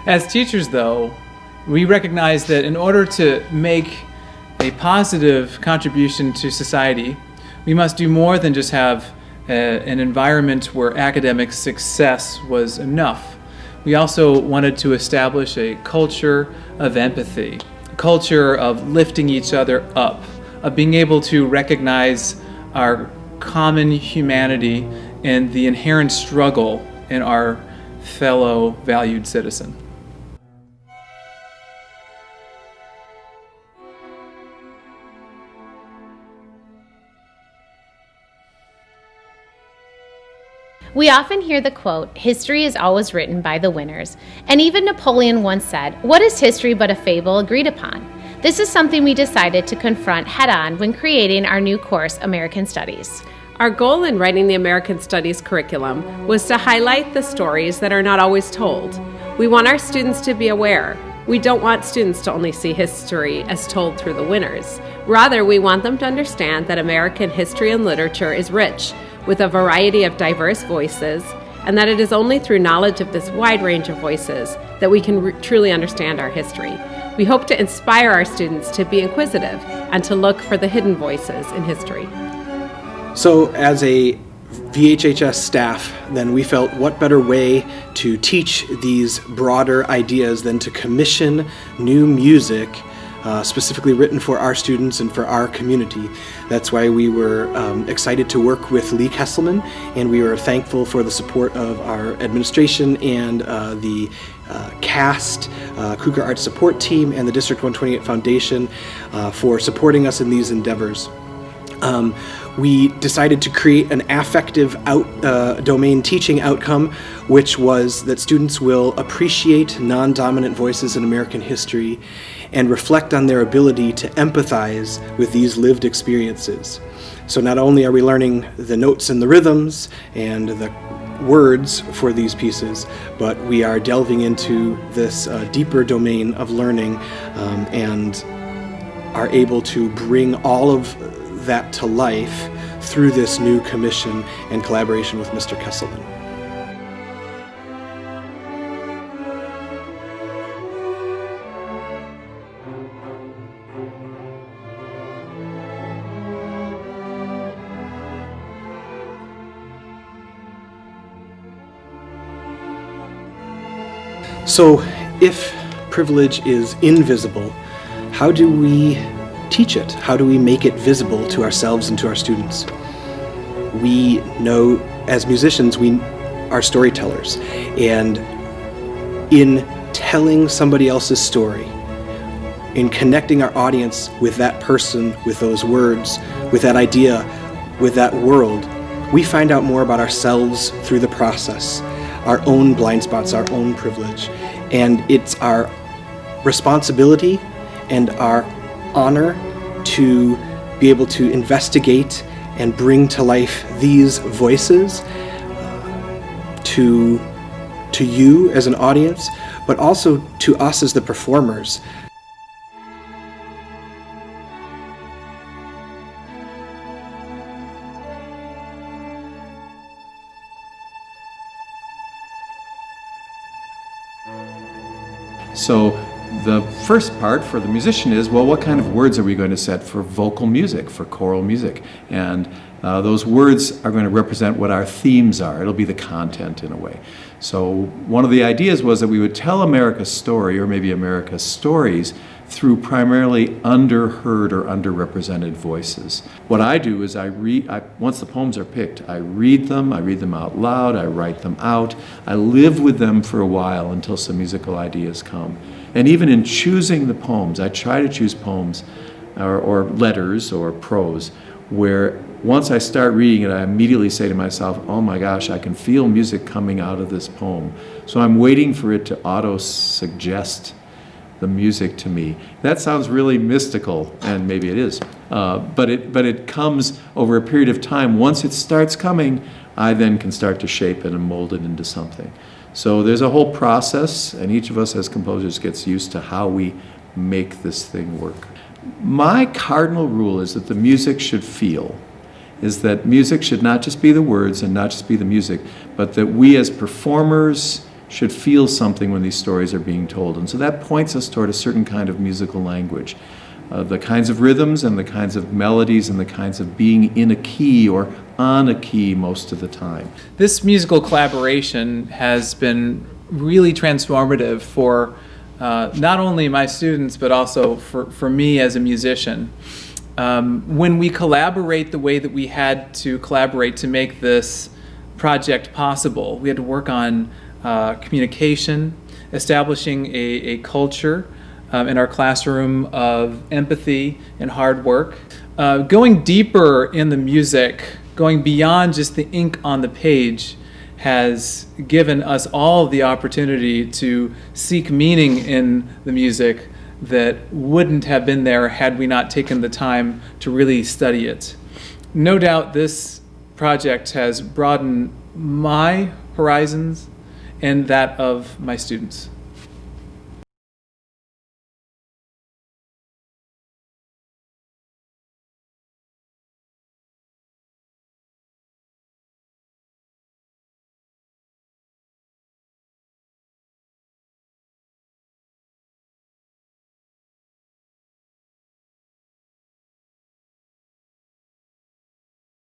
As teachers, though, we recognize that in order to make a positive contribution to society, we must do more than just have an environment where academic success was enough. We also wanted to establish a culture of empathy, a culture of lifting each other up, of being able to recognize our common humanity and the inherent struggle in our fellow valued citizen. We often hear the quote, "History is always written by the winners." And even Napoleon once said, "What is history but a fable agreed upon?" This is something we decided to confront head-on when creating our new course, American Studies. Our goal in writing the American Studies curriculum was to highlight the stories that are not always told. We want our students to be aware. We don't want students to only see history as told through the winners. Rather, we want them to understand that American history and literature is rich, with a variety of diverse voices, and that it is only through knowledge of this wide range of voices that we can truly understand our history. We hope to inspire our students to be inquisitive and to look for the hidden voices in history. So as a VHHS staff, then we felt what better way to teach these broader ideas than to commission new music specifically written for our students and for our community. That's why we were excited to work with Lee Kesselman, and we were thankful for the support of our administration and the CAST, Cougar Arts Support Team, and the District 128 Foundation for supporting us in these endeavors. We decided to create an affective domain teaching outcome, which was that students will appreciate non-dominant voices in American history and reflect on their ability to empathize with these lived experiences. So not only are we learning the notes and the rhythms and the words for these pieces, but we are delving into this deeper domain of learning and are able to bring all of that to life through this new commission and collaboration with Mr. Kesselman. So, if privilege is invisible, how do we teach it? How do we make it visible to ourselves and to our students? We know as musicians, we are storytellers, and in telling somebody else's story, in connecting our audience with that person, with those words, with that idea, with that world, we find out more about ourselves through the process, our own blind spots, our own privilege, and it's our responsibility and our honor to be able to investigate and bring to life these voices to you as an audience, but also to us as the performers. So the first part for the musician is, well, what kind of words are we going to set for vocal music, for choral music? And those words are going to represent what our themes are. It'll be the content in a way. So one of the ideas was that we would tell America's story, or maybe America's stories, through primarily underheard or underrepresented voices. What I do is once the poems are picked, I read them out loud, I write them out, I live with them for a while until some musical ideas come. And even in choosing the poems, I try to choose poems or letters or prose where once I start reading it, I immediately say to myself, oh my gosh, I can feel music coming out of this poem. So I'm waiting for it to auto-suggest the music to me. That sounds really mystical, and maybe it is, but it comes over a period of time. Once it starts coming, I then can start to shape it and mold it into something. So there's a whole process, and each of us as composers gets used to how we make this thing work. My cardinal rule is that the music should feel, is that music should not just be the words and not just be the music, but that we as performers should feel something when these stories are being told. And so that points us toward a certain kind of musical language. The kinds of rhythms and the kinds of melodies and the kinds of being in a key or on a key most of the time. This musical collaboration has been really transformative for not only my students, but also for me as a musician. When we collaborate the way that we had to collaborate to make this project possible, we had to work on communication, establishing a culture in our classroom of empathy and hard work. Going deeper in the music, going beyond just the ink on the page, has given us all the opportunity to seek meaning in the music that wouldn't have been there had we not taken the time to really study it. No doubt this project has broadened my horizons and that of my students.